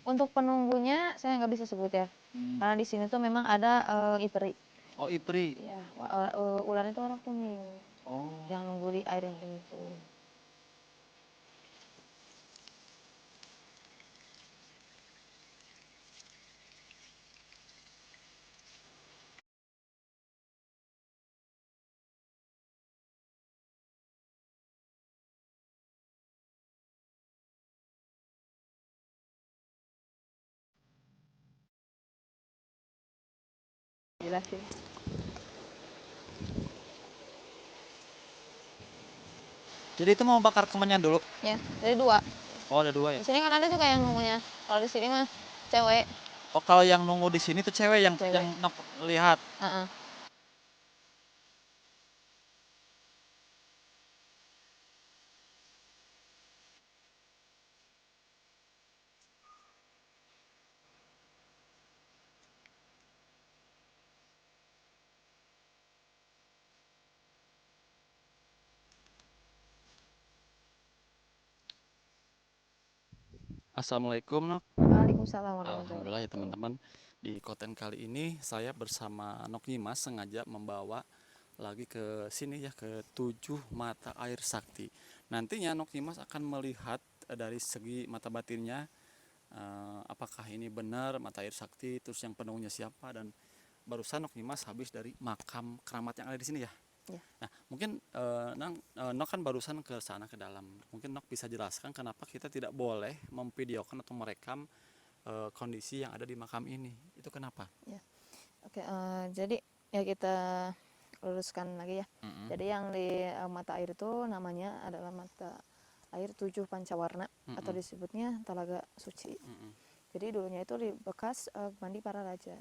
Untuk penunggunya saya nggak bisa sebut ya. Karena di sini tuh memang ada iperi. Oh, ipri. Ya, ular itu warna kuning. Oh. Yang nunggu di air yang itu. Jelasin. Jadi itu mau bakar kemenyan dulu? Ya, dari 2. Oh, ada 2 ya? Di sini kan ada juga yang nunggunya. Kalau di sini mah cewek. Oh, kalau yang nunggu di sini tuh cewek yang lihat. Assalamualaikum, Nok. Waalaikumsalam warahmatullahi Alhamdulillah ya teman-teman. Di konten kali ini saya bersama Nok Nyimas sengaja membawa lagi ke sini ya, ke 7 mata air sakti. Nantinya Nok Nyimas akan melihat dari segi mata batinnya, apakah ini benar mata air sakti, terus yang penuhnya siapa, dan barusan Nok Nyimas habis dari makam keramat yang ada di sini ya. Ya. Nah, mungkin Nok kan barusan ke sana ke dalam. Mungkin Nok bisa jelaskan kenapa kita tidak boleh memvideokan atau merekam kondisi yang ada di makam ini. Itu kenapa? Ya. Oke, jadi ya kita luruskan lagi ya. Jadi yang di mata air itu namanya adalah mata air 7 pancawarna atau disebutnya Talaga Suci. Jadi dulunya itu di bekas mandi para raja.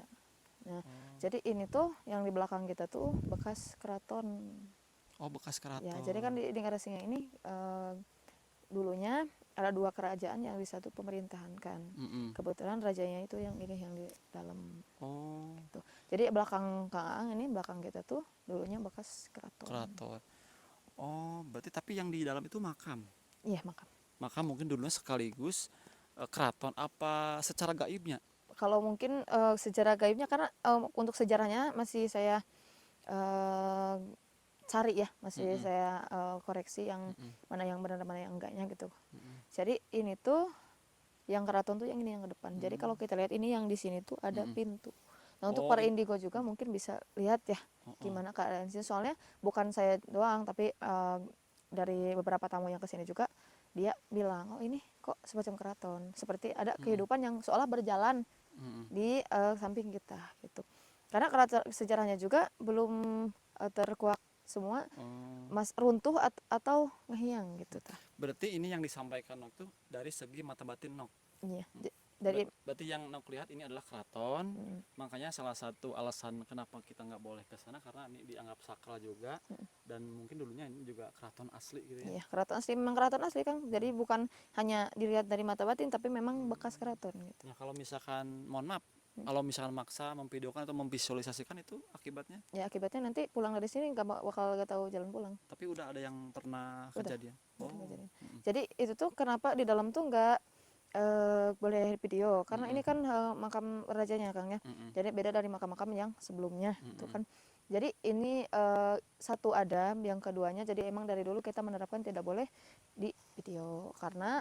Nah, jadi ini tuh yang di belakang kita tuh bekas keraton. Oh, bekas keraton. Ya, jadi kan di Karasinga ini dulunya ada 2 kerajaan yang di satu pemerintahan kan. Kebetulan rajanya itu yang ini yang di dalam. Oh. Gitu. Jadi belakang Kang ini belakang kita tuh dulunya bekas keraton. Keraton. Oh, berarti tapi yang di dalam itu makam. Iya, makam. Makam mungkin dulunya sekaligus keraton apa secara gaibnya? Kalau mungkin sejarah gaibnya karena untuk sejarahnya masih saya cari ya, masih saya koreksi yang mana yang benar mana yang enggaknya gitu. Jadi ini tuh yang keraton tuh yang ini yang ke depan. Jadi kalau kita lihat ini yang di sini tuh ada pintu. Nah, untuk para indigo juga mungkin bisa lihat ya gimana keadaan sini. Soalnya bukan saya doang tapi dari beberapa tamu yang kesini juga dia bilang, oh ini kok semacam keraton. Seperti ada kehidupan yang seolah berjalan di samping kita gitu. Karena keraton sejarahnya juga belum terkuak semua, mas runtuh atau ngehiang gitu. Berarti ini yang disampaikan Nok tuh dari segi mata batin Nok. Iya. Berarti yang Nok lihat ini adalah keraton. Makanya salah satu alasan kenapa kita nggak boleh ke sana karena ini dianggap sakral juga, dan mungkin dulunya ini juga keraton asli gitu ya. Iya, keraton asli, memang keraton asli Kang. Jadi bukan hanya dilihat dari mata batin tapi memang bekas keraton gitu. Nah, kalau misalkan mohon maaf, kalau misalkan maksa memvideokan atau memvisualisasikan itu akibatnya? Ya akibatnya nanti pulang dari sini bakal gak tahu jalan pulang. Tapi udah ada yang pernah kejadian. Kejadian. Jadi itu tuh kenapa di dalam tuh nggak boleh video karena ini kan makam rajanya Kang ya. Jadi beda dari makam-makam yang sebelumnya itu kan. Jadi ini satu ada, yang keduanya jadi emang dari dulu kita menerapkan tidak boleh di video karena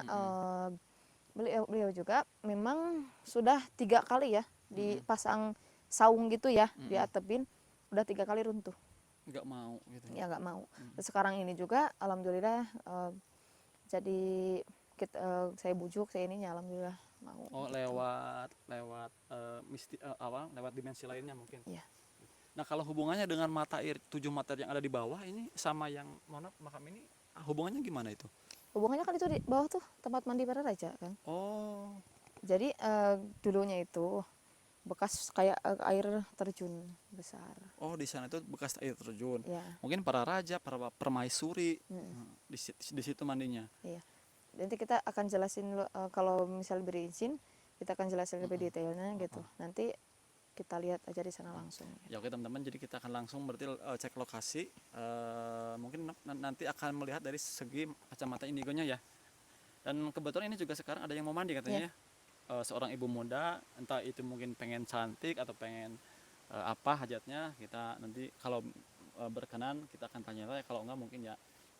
beliau juga memang sudah 3 kali ya dipasang saung gitu ya di atapin, udah 3 kali runtuh. Nggak mau gitu ya nggak mau. Sekarang ini juga alhamdulillah jadi saya bujuk saya ininya alhamdulillah mau. Oh gitu. lewat lewat dimensi lainnya mungkin ya. Nah, kalau hubungannya dengan mata air 7 mata yang ada di bawah ini sama yang makam ini hubungannya gimana itu? Hubungannya kan itu di bawah tuh tempat mandi para raja kan. Oh. Jadi dulunya itu bekas kayak air terjun besar. Oh, di sana itu bekas air terjun. Ya. Mungkin para raja, para permaisuri di situ mandinya. Iya. Nanti kita akan jelasin kalau misal beri izin, kita akan jelasin lebih detailnya gitu. Nanti kita lihat aja di sana langsung. Ya oke teman-teman, jadi kita akan langsung berarti cek lokasi. Mungkin nanti akan melihat dari segi kacamata indigonya ya. Dan kebetulan ini juga sekarang ada yang mau mandi katanya ya. seorang ibu muda, entah itu mungkin pengen cantik atau pengen apa hajatnya, kita nanti kalau berkenan kita akan tanya-tanya, kalau enggak mungkin ya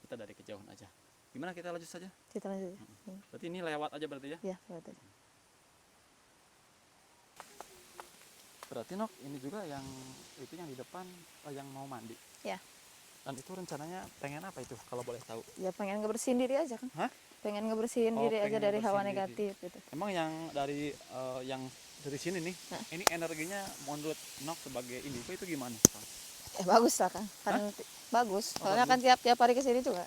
kita dari kejauhan aja. Gimana, kita lanjut saja? Kita lanjut. Berarti ini lewat aja berarti ya? Ya, lewat aja. Berarti Nok, ini juga yang itu yang di depan yang mau mandi. Ya. Dan itu rencananya pengen apa itu kalau boleh tahu? Ya pengen ngebersihin diri aja kan. Hah? Pengen ngebersihin Oh, diri aja pengen dari hawa ngebersihin diri. negatif gitu. Emang yang dari sini nih, ini energinya menurut Nok sebagai indigo itu gimana? Bagus lah kan. Bagus. Soalnya kan tiap hari ke sini juga.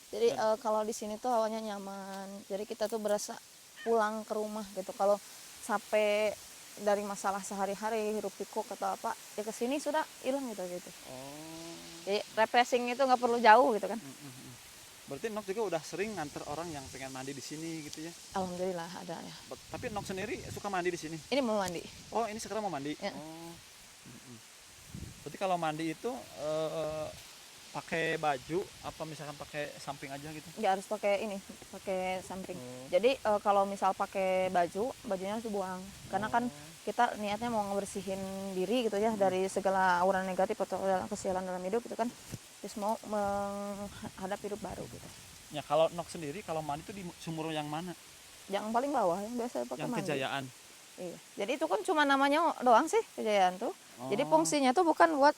Jadi kalau di sini tuh hawanya nyaman. Jadi kita tuh berasa pulang ke rumah gitu. Kalau sampai dari masalah sehari-hari hiruk pikuk atau apa, ya ke sini sudah hilang gitu. Oh. Jadi refreshing itu nggak perlu jauh gitu kan. Berarti Nok juga udah sering nganter orang yang pengen mandi di sini gitu ya? Alhamdulillah ada ya. Tapi Nok sendiri suka mandi di sini? Ini mau mandi. Oh, ini sekarang mau mandi? Ya. Oh. Berarti kalau mandi itu pakai baju apa misalkan pakai samping aja gitu? Nggak harus pakai samping. Jadi kalau misal pakai bajunya harus dibuang. Karena kan kita niatnya mau ngebersihin diri gitu ya dari segala aura negatif atau kesialan dalam hidup gitu kan. Terus mau menghadap hidup baru gitu. Ya kalau Nok sendiri kalau mandi itu di sumur yang mana? Yang paling bawah yang biasa pakai Yang mandi. Kejayaan. Iya. Jadi itu kan cuma namanya doang sih Kejayaan tuh. Jadi Oh. fungsinya tuh bukan buat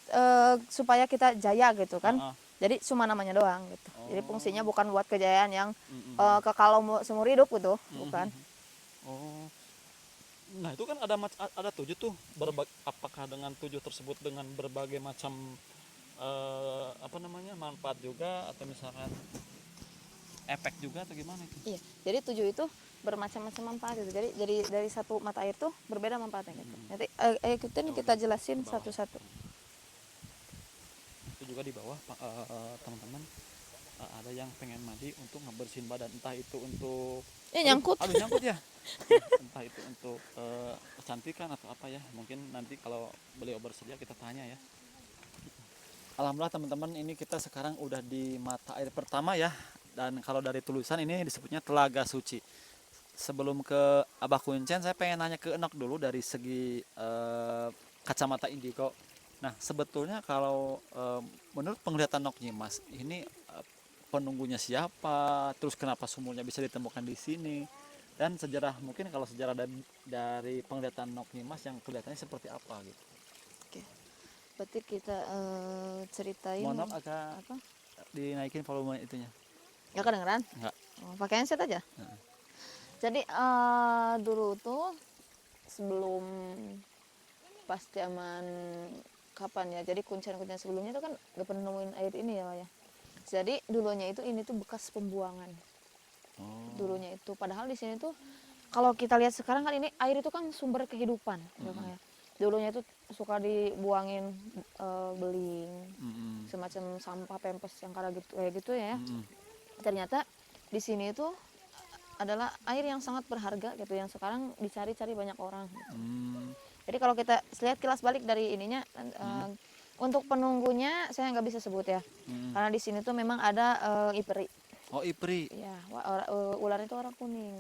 supaya kita jaya gitu kan. Ah, ah. Jadi cuma namanya doang gitu. Jadi fungsinya bukan buat kejayaan yang kekal seumur hidup gitu, bukan. Oh. Nah itu kan ada 7 tuh, apakah dengan 7 tersebut dengan berbagai macam apa namanya manfaat juga atau misalkan efek juga atau gimana itu? Iya. Jadi 7 itu bermacam-macam manfaat gitu. Jadi dari satu mata air tuh berbeda manfaatnya gitu. Nanti ikutin kita jelasin satu-satu. Itu juga di bawah teman-teman ada yang pengen mandi untuk ngebersihin badan, entah itu untuk Nyangkut. aduh nyangkut ya. Entah itu untuk kecantikan atau apa ya, mungkin nanti kalau beliau bersedia kita tanya ya. Alhamdulillah teman-teman, ini kita sekarang udah di mata air pertama ya, dan kalau dari tulisan ini disebutnya Telaga Suci. Sebelum ke Abah Kuncen, saya pengen nanya ke Enok dulu dari segi kacamata indigo. Nah sebetulnya kalau menurut penglihatan Nok Nyimas ini penunggunya siapa, terus kenapa sumurnya bisa ditemukan di sini, dan sejarah, mungkin kalau sejarah dari penglihatan Nok Nyimas yang kelihatannya seperti apa gitu. Oke. Berarti kita ceritain. Mohon maaf agak apa? dinaikin volume itunya. Ya kedengeran? Enggak. Pakai handset aja. Jadi dulu tuh sebelum pas zaman kapan ya, jadi kuncen-kuncen sebelumnya itu kan gak pernah nemuin air ini ya Pak ya. Jadi dulunya itu ini tuh bekas pembuangan. Dulunya itu padahal di sini tuh kalau kita lihat sekarang kan ini air itu kan sumber kehidupan ya Pak ya. Dulunya itu suka dibuangin beling, semacam sampah pempes yang kayak gitu ya. Ternyata di sini itu adalah air yang sangat berharga gitu, yang sekarang dicari-cari banyak orang gitu. Jadi kalau kita lihat kilas balik dari ininya, untuk penunggunya saya nggak bisa sebut ya, karena di sini tuh memang ada iperi. Oh ipri. Ya, ular itu warna kuning,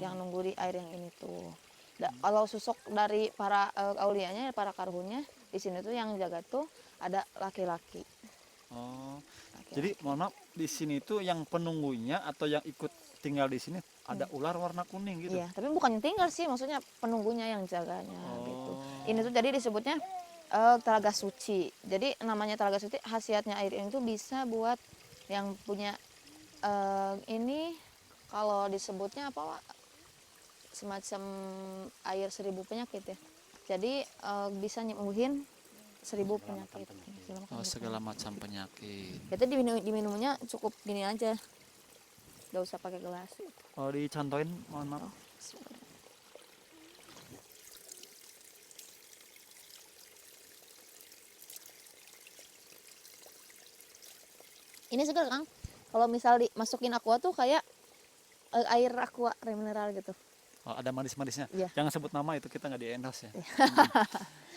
yang nunggu di air yang ini tuh. Kalau susuk dari para aulianya, para karhunnya, di sini tuh yang jaga tuh ada laki-laki. Jadi mohon maaf, di sini tuh yang penunggunya atau yang ikut tinggal di sini ada ular warna kuning gitu. Iya, tapi bukan yang tinggal sih, maksudnya penunggunya yang jaganya gitu. Ini tuh jadi disebutnya Telaga Suci. Jadi namanya Telaga Suci, khasiatnya air ini tuh bisa buat yang punya ini, kalau disebutnya apa, semacam air 1000 penyakit ya. Jadi bisa nyembuhin 1000 penyakit. Segala macam penyakit. Itu diminumnya cukup gini aja, gak usah pakai gelas. Oh dicontohin, mohon maaf. Ini segar Kang. Kalau misal dimasukin aqua tuh kayak air aqua mineral gitu. Oh, ada manis-manisnya. Iya. Jangan sebut nama, itu kita nggak di-endorse ya.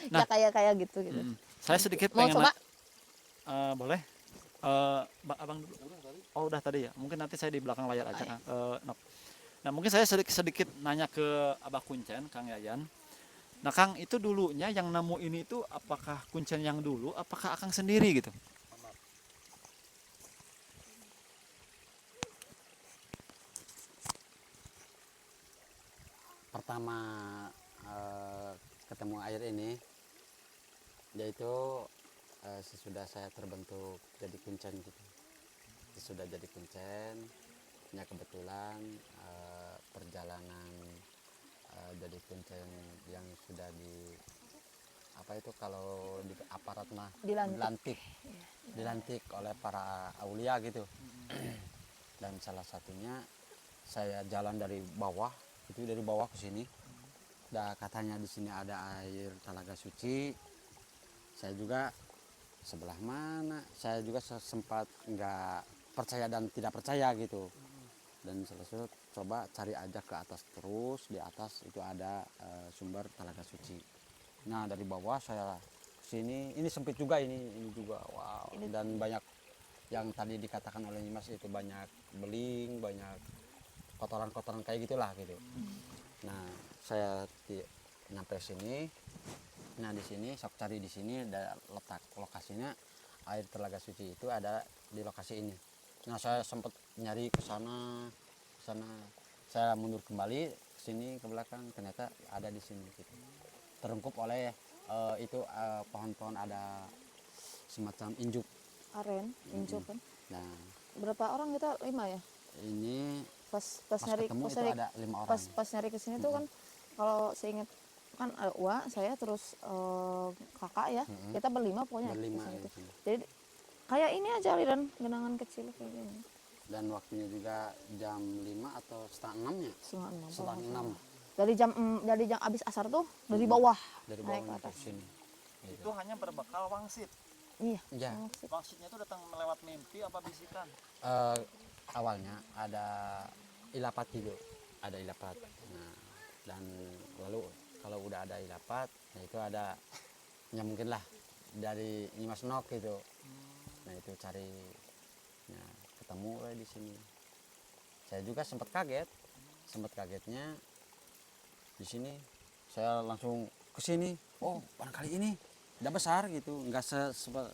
Nah, ya kayak gitu. Saya sedikit Mau pengen coba? Boleh? Abang dulu. Oh udah tadi ya. Mungkin nanti saya di belakang layar aja. Nok. Nah mungkin saya sedikit nanya ke Abah Kuncen, Kang Yayan. Nah Kang, itu dulunya yang nemu ini itu apakah Kuncen yang dulu, apakah Akang sendiri gitu? Pertama eh, ketemu air ini, yaitu sesudah saya terbentuk jadi kuncen gitu. Sesudah jadi kuncen, ya kebetulan perjalanan jadi kuncen yang sudah di apa itu kalau di aparat mah Dilantik. dilantik oleh para aulia gitu. Dan salah satunya saya jalan dari bawah, itu dari bawah ke sini. Nah, katanya di sini ada air Talaga Suci. Saya juga sebelah mana? Saya juga sempat nggak percaya dan tidak percaya gitu. Dan selesai coba cari aja ke atas terus, di atas itu ada sumber Talaga Suci. Nah, dari bawah saya sini, ini sempit juga ini juga. Wow. Dan banyak yang tadi dikatakan oleh Mas itu banyak beling, banyak kotoran-kotoran kayak gitulah gitu. Nah, saya nyampe sini. Nah, di sini sok cari di sini ada letak lokasinya air Telaga Suci itu ada di lokasi ini. Nah, saya sempat nyari ke sana, ke sana. Saya mundur kembali ke sini ke belakang, ternyata ada di sini gitu. Terungkup oleh pohon-pohon ada semacam injuk. Aren, injuk kan. Nah, Berapa orang kita? 5 ya. ini Pas pas ketemu itu ada 5 orang. pas nyari ke sini tuh kan, kalau seingat kan saya terus kakak ya, kita berlima pokoknya Berlima kesini di tuh. sini. Jadi kayak ini aja aliran genangan kecil kayak gini. Dan waktunya juga jam 5 atau setengah 6 ya? Setengah 6. Setengah 6 Dari jam abis asar tuh dari bawah dari naik ke bawah ke atas. sini. Gitu. Itu hanya berbekal wangsit. Iya. Ya, Wangsitnya itu datang melewat mimpi apa bisikan? awalnya ada ilapat gitu, ada ilapat. Nah, dan lalu kalau udah ada ilapat, nah itu ada ya mungkin lah dari Nyimas Nok gitu. Nah itu cari, nah ketemu lah di sini. Saya juga sempat kagetnya di sini. Saya langsung ke sini. Oh, barangkali ini udah besar gitu, nggak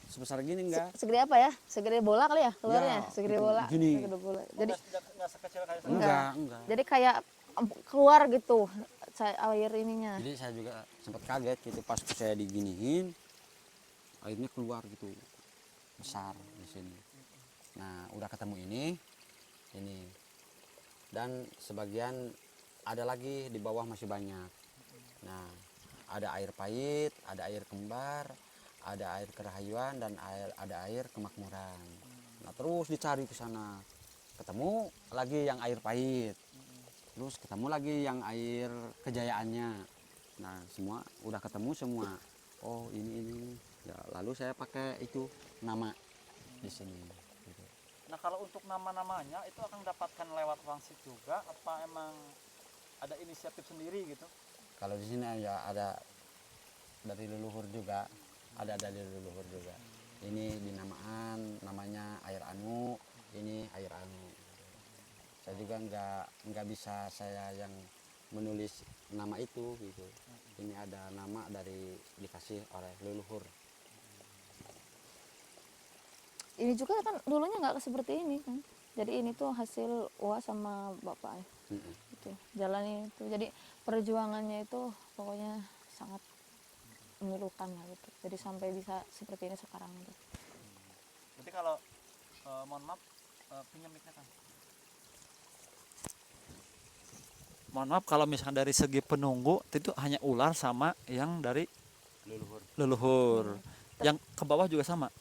sebesar gini enggak. Segede apa ya? Segede bola kali ya keluarnya? Ya, Segede itu bola. gini. Segede bola. Jadi Nggak sekecil kayak enggak. Enggak. Jadi kayak keluar gitu air ininya. Jadi saya juga sempat kaget gitu pas saya diginiin, airnya keluar gitu besar di sini. Nah udah ketemu ini dan sebagian ada lagi di bawah masih banyak. Nah ada air pahit, ada air kembar, ada air kerahayuan dan ada air kemakmuran. Nah terus dicari ke sana, ketemu lagi yang air pahit. Terus ketemu lagi yang air kejayaannya. Nah semua udah ketemu semua. Oh ini. Ya, lalu saya pakai itu nama di sini. Gitu. Nah kalau untuk nama-namanya itu akan dapatkan lewat wangsit juga apa emang ada inisiatif sendiri gitu? Kalau di sini ya ada dari leluhur juga, ada dari leluhur juga. Ini dinamaan namanya air anu, ini air anu. Saya juga nggak bisa saya yang menulis nama itu gitu. Ini ada nama dari dikasih oleh leluhur. Ini juga kan dulunya nggak seperti ini kan. Jadi ini tuh hasil Uwa sama bapak ya. Itu jalan itu. Jadi perjuangannya itu pokoknya sangat memilukan lah gitu. Jadi sampai bisa seperti ini sekarang gitu. Berarti kalau mohon maaf pinjam mic-nya kan. Mohon maaf kalau misalkan dari segi penunggu itu hanya ular sama yang dari leluhur. Yang ke bawah juga sama.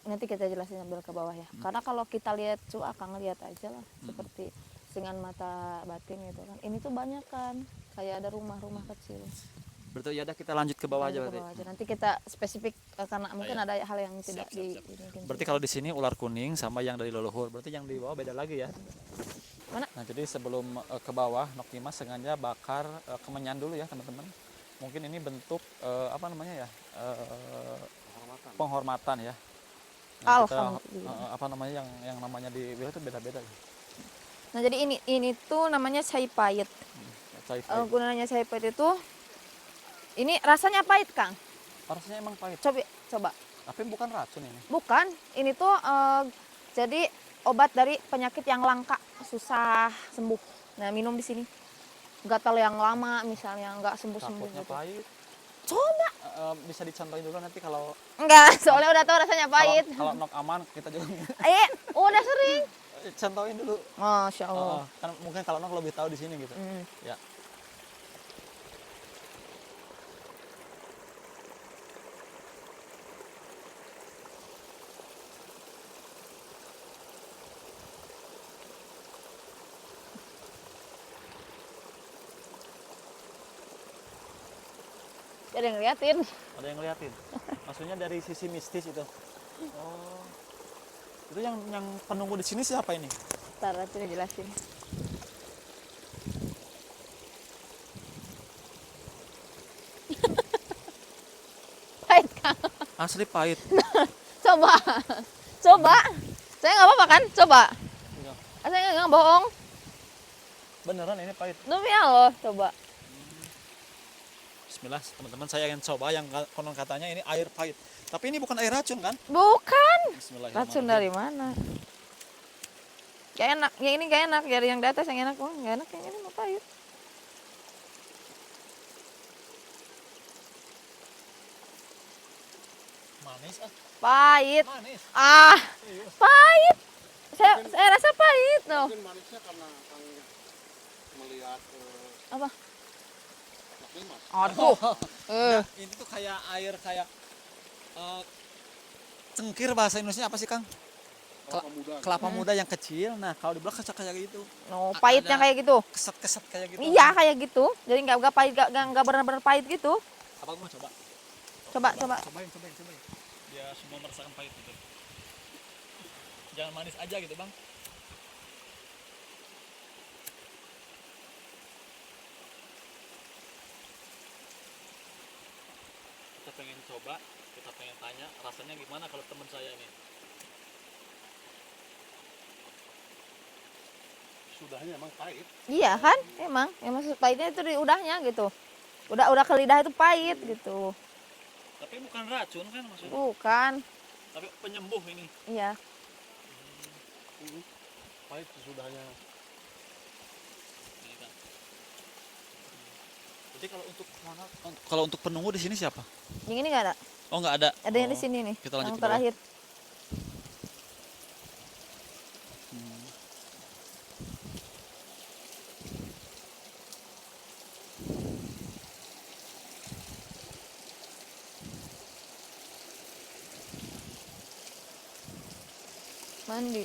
Nanti kita jelasin sambil ke bawah ya. Karena kalau kita lihat akan ngelihat aja lah seperti dengan mata batin gitu kan. Ini tuh banyak kan kayak ada rumah-rumah kecil. Berarti ya udah kita lanjut ke bawah aja Lanjut ke berarti. bawah aja. Nanti kita spesifik karena mungkin ada hal yang tidak di ini. Berarti kalau di sini ular kuning sama yang dari leluhur. Berarti yang di bawah beda lagi ya. Mana? Nah, jadi sebelum ke bawah Nok Nyimas sengaja bakar kemenyan dulu ya, teman-teman. Mungkin ini bentuk apa namanya ya? Penghormatan ya. Nah, kita, Alhamdulillah. apa namanya yang namanya di wilayah itu beda-beda. Nah, jadi ini tuh namanya cai pahit. Cai pahit. Gunanya cai pahit itu ini rasanya pahit, Kang. Rasanya emang pahit. Coba. Tapi bukan racun ini. Bukan, ini tuh jadi obat dari penyakit yang langka, susah sembuh. Nah, minum di sini. Gatal yang lama misalnya nggak sembuh-sembuh Takutnya gitu. pahit. Coba. Bisa dicontohin dulu nanti kalau Enggak, soalnya udah tahu rasanya pahit. kalau nok aman kita juga Udah sering. contohin dulu. Masya Allah. Kan mungkin kalau nok lebih tahu di sini gitu. Ya. Ada yang ngeliatin. Ada yang ngeliatin. Maksudnya dari sisi mistis itu. Oh. Itu yang penunggu di sini siapa ini? Ntar Racun jelasin. Pahit, Kang. Asli pahit. Coba. Saya nggak apa-apa kan? Coba. Iya. Saya nggak bohong. Beneran ini pahit. Demi Allah, coba. Bismillah, teman-teman, saya akan coba yang konon katanya ini air pahit. Tapi ini bukan air racun kan? Bukan. Bismillahirrahmanirrahim. Racun dari mana? Gak enak. Yang ini gak enak. Dari yang di atas yang enak. Oh, gak enak. Yang ini mau pahit. Manis Pahit. Manis. Serius. Pahit. Saya rasa pahit loh. Mungkin manisnya karena Kang melihat Apa? Mas. Aduh. Nah, ini tuh kayak air kayak cengkir, bahasa Indonesia apa sih, Kang? Kelapa muda. Kelapa muda yang kecil. Nah, kalau dibelah kayak gitu. No, pahitnya Ada kayak gitu. Keset-keset kayak gitu. Iya, kayak gitu. Jadi nggak pahit, nggak benar-benar pahit gitu. Abang mau coba? Coba. Cobain. Biar semua merasakan pahit gitu. Jangan manis aja gitu, Bang. Kita pengen coba, kita pengen tanya rasanya gimana kalau teman saya ini. Sudahnya emang pahit. Iya kan? Emang maksud pahitnya itu di udahnya gitu. Udah ke lidah itu pahit gitu. Tapi bukan racun kan maksudnya? Bukan. Tapi penyembuh ini. Iya. Pahit sesudahnya. Ini kan. Jadi kalau untuk penunggu di sini siapa? Yang ini nggak ada. Oh, nggak ada. Ada yang di Oh, sini nih. kita lanjut yang ke bawah. terakhir. Mandi.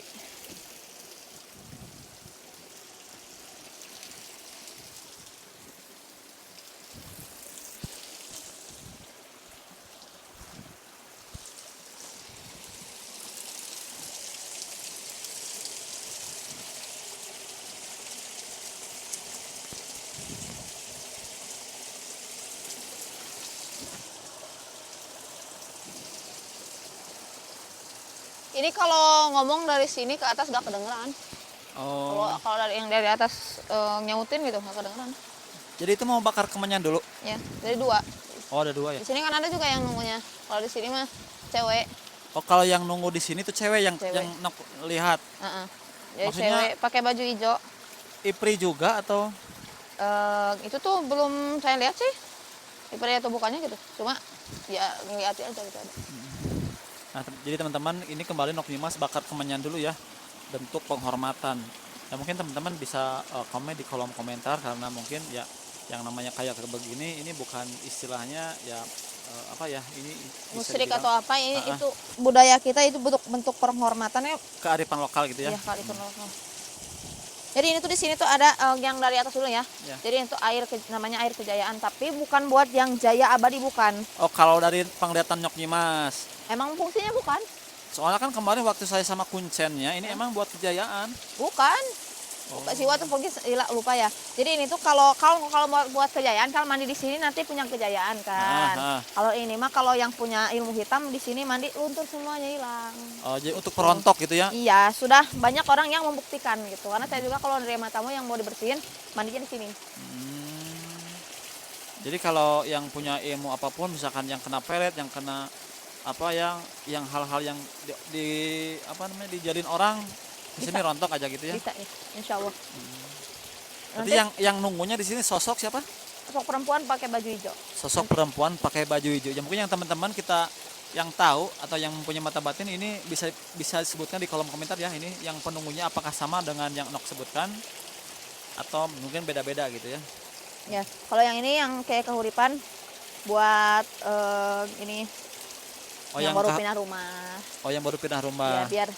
Ini kalau ngomong dari sini ke atas gak kedengeran. Oh. Kalau dari yang dari atas nyautin gitu gak kedengeran. Jadi itu mau bakar kemenyan dulu. Ya, dari dua. Oh, ada dua ya. Di sini kan ada juga yang nunggunya. Kalau di sini mah cewek. Oh, kalau yang nunggu di sini tuh cewek yang Cewek. lihat. Jadi Maksudnya- cewek pakai baju hijau. Ipri juga atau Itu tuh belum saya lihat sih. Daripada atau bukannya gitu. Cuma ya ngeliatin aja gitu ada. Nah, jadi teman-teman, ini kembali Nok Nyimas bakar kemenyan dulu ya. Bentuk penghormatan. Ya mungkin teman-teman bisa komen di kolom komentar, karena mungkin ya yang namanya kayak begini ini bukan istilahnya ya apa ya, ini bisa Musyrik dibilang atau apa ini itu budaya kita, itu bentuk penghormatannya kearifan lokal gitu ya. ya kali itu lokal. Jadi ini tuh di sini tuh ada yang dari atas dulu ya. Ya. Jadi itu namanya air kejayaan, tapi bukan buat yang jaya abadi, bukan. Oh, kalau dari penglihatan Nok Nyimas. Emang fungsinya bukan? Soalnya kan kemarin waktu saya sama kuncennya ini emang buat kejayaan. Bukan. Pak Siwa tuh pergi lupa ya. Jadi ini tuh kalau buat kejayaan, kalau mandi di sini nanti punya kejayaan kan. Kalau ini mah kalau yang punya ilmu hitam di sini mandi luntur semuanya hilang. Oh, jadi untuk perontok gitu ya. Iya, sudah banyak orang yang membuktikan gitu. Karena saya juga kalau nerima tamu yang mau dibersihin, mandinya di sini. Jadi kalau yang punya ilmu apapun, misalkan yang kena pelet, yang kena apa yang hal-hal yang apa namanya dijalin orang di sini Bisa. rontok aja gitu ya. Bisa ya, insya Allah. Berarti yang nunggunya di sini sosok siapa? Sosok perempuan pakai baju hijau. Sosok perempuan pakai baju hijau. Ya mungkin yang teman-teman kita yang tahu atau yang mempunyai mata batin ini bisa disebutkan di kolom komentar ya, ini yang penunggunya apakah sama dengan yang Nok sebutkan atau mungkin beda-beda gitu ya. Ya, kalau yang ini yang kayak kehuripan buat ini Oh yang baru pindah rumah. Oh yang baru pindah Ya, rumah. biar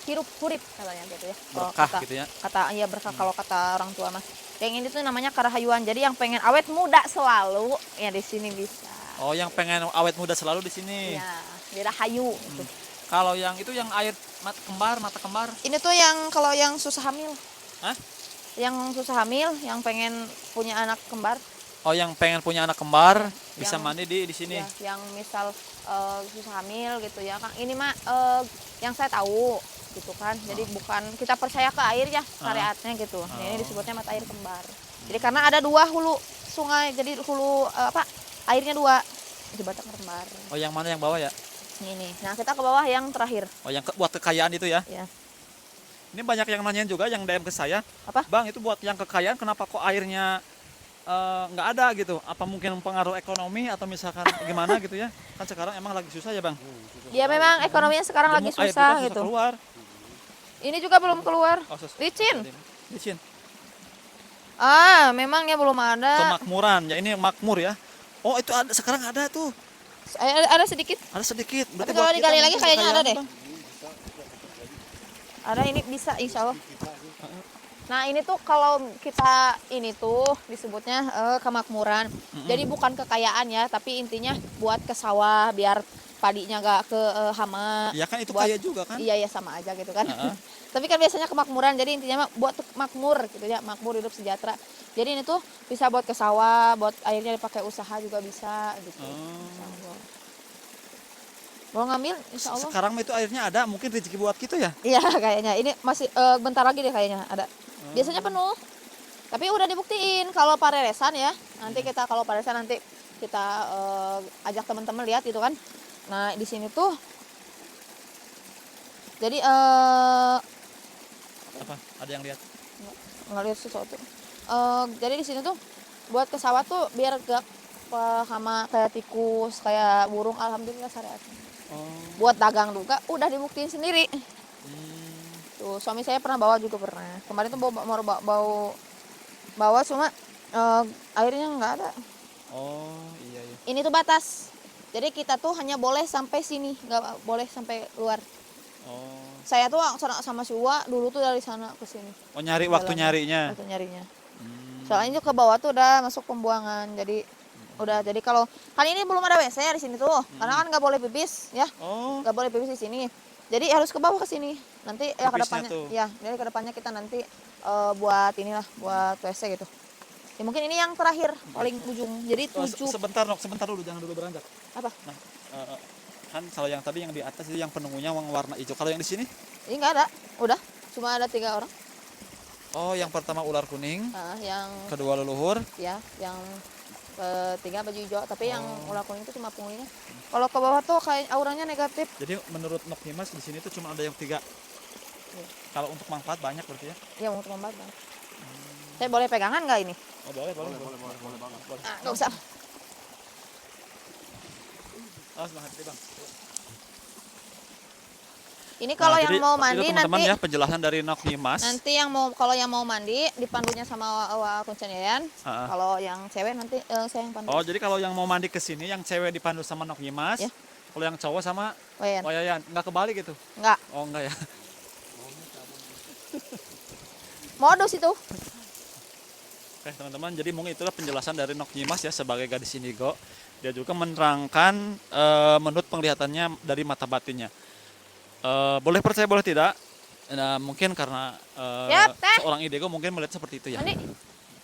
hirup katanya gitu ya. Kalau Berkah kata, gitu ya. Kata iya berkah kalau kata orang tua mas. Yang ini tuh namanya karahayuan. Jadi yang pengen awet muda selalu ya di sini bisa. Oh yang pengen awet muda selalu di sini. Ya, beda hayu. Gitu. Kalau yang itu yang air mata kembar. Ini tuh yang kalau yang susah hamil. Hah? Yang susah hamil, yang pengen punya anak kembar. Oh yang pengen punya anak kembar bisa Yang- mandi di sini. Ya, yang misal susah hamil gitu ya Kang. Ini mah yang saya tahu gitu kan. Jadi bukan kita percaya ke air ya syariatnya gitu. Nah, ini disebutnya mata air kembar. Jadi karena ada 2 hulu sungai, jadi hulu airnya 2 jembatan kembar. Oh yang mana yang bawah ya? Ini. Nah, kita ke bawah yang terakhir. Oh yang buat kekayaan itu ya? Ya. Ini banyak yang nanyain juga yang DM ke saya. Apa? Bang itu buat yang kekayaan kenapa kok airnya nggak ada gitu? Apa mungkin pengaruh ekonomi atau misalkan gimana gitu ya? Kan sekarang emang lagi susah ya bang. Ya memang ekonominya sekarang lagi Air kita susah gitu. keluar. Ini juga belum keluar. Oh, Licin. Licin. Memang ya belum ada. Kemakmuran ya ini makmur ya. Oh itu ada sekarang ada tuh. Ada sedikit. Ada sedikit. Tapi buat kalau kita digali lagi mungkin kayaknya ada kekayaan, deh. Bang. Ada ini bisa insya Allah. Nah ini tuh kalau kita ini tuh disebutnya kemakmuran. Jadi bukan kekayaan ya, tapi intinya buat ke sawah biar padinya gak ke hama. Ya kan itu Buat- kaya juga kan? Iya ya sama aja gitu kan. Heeh. Tapi kan biasanya kemakmuran, jadi intinya mah buat makmur gitu ya, makmur hidup sejahtera. Jadi ini tuh bisa buat ke sawah, buat airnya dipakai usaha juga bisa gitu. Insya Allah. Mau ngambil insya Allah. Sekarang itu airnya ada, mungkin rezeki buat kita ya. Iya kayaknya ini masih bentar lagi deh kayaknya ada. Biasanya penuh. Tapi udah dibuktiin kalau pareresan ya. Nanti kita kalau pareresan nanti kita ajak teman-teman lihat gitu kan. Nah, di sini tuh jadi Apa? Ada yang lihat? ngelihat sesuatu. Jadi di sini tuh buat ke sawah tuh biar gak hama kayak tikus, kayak burung, alhamdulillah syariat. Buat dagang juga udah dibuktiin sendiri. Tuh suami saya pernah bawa juga pernah. Kemarin tuh bawa cuma airnya nggak ada. Oh iya iya. Ini tuh batas. Jadi kita tuh hanya boleh sampai sini, nggak boleh sampai luar. Oh. Saya tuh sama si Uwa dulu tuh dari sana ke sini. Oh nyari waktu Jalannya. nyarinya. Waktu nyarinya. Soalnya ke bawah tuh udah masuk pembuangan. Jadi udah jadi kalau kali ini belum ada WC ya di sini tuh. Karena kan nggak boleh pipis ya. Oh. Nggak boleh pipis di sini. Jadi harus ke bawah ke sini. Nanti ya ke Pipisnya depannya tuh. ya, jadi ke depannya kita nanti buat inilah, buat WC gitu. Ya mungkin ini yang terakhir paling ujung. Jadi Oh, 7 sebentar Nok, sebentar dulu jangan dulu beranjak. apa? Nah, kan kalau yang tadi yang di atas itu yang penunggunya yang warna hijau. Kalau yang di sini? Ini nggak ada. Udah. Cuma ada 3 orang. Oh, yang pertama ular kuning, Nah, yang kedua leluhur. ya, yang ketiga baju hijau, tapi yang ular kuning itu cuma penghuninya. Kalau ke bawah tuh kayak auranya negatif. Jadi menurut Nok Nimas di sini tuh cuma ada yang 3. Iya. Kalau untuk manfaat banyak berarti ya? Ya untuk membantu. Saya boleh pegangan nggak ini? Oh boleh boleh. Boleh banget. Ah, nggak usah. Oh semangat Bang. Ini kalau Nah, yang jadi mau itu mandi teman-teman nanti ya penjelasan dari Nok Nimas. nanti yang mau kalau yang mau mandi dipandunya sama Kuncen Yayan. Ah. Kalau yang cewek nanti saya yang pandu. Oh jadi kalau yang mau mandi ke sini yang cewek dipandu sama Nok Nimas, Ya. kalau yang cowok sama Wayan. Wayayan, nggak kebalik gitu? Enggak. Oh enggak ya. Modus itu. Oke teman-teman, jadi mungkin itulah penjelasan dari Nok Nimas ya sebagai gadis indigo. Dia juga menerangkan menurut penglihatannya dari mata batinnya. Boleh percaya boleh tidak, Nah, mungkin karena Yap, teh. seorang Idego mungkin melihat seperti itu ya. Mandi.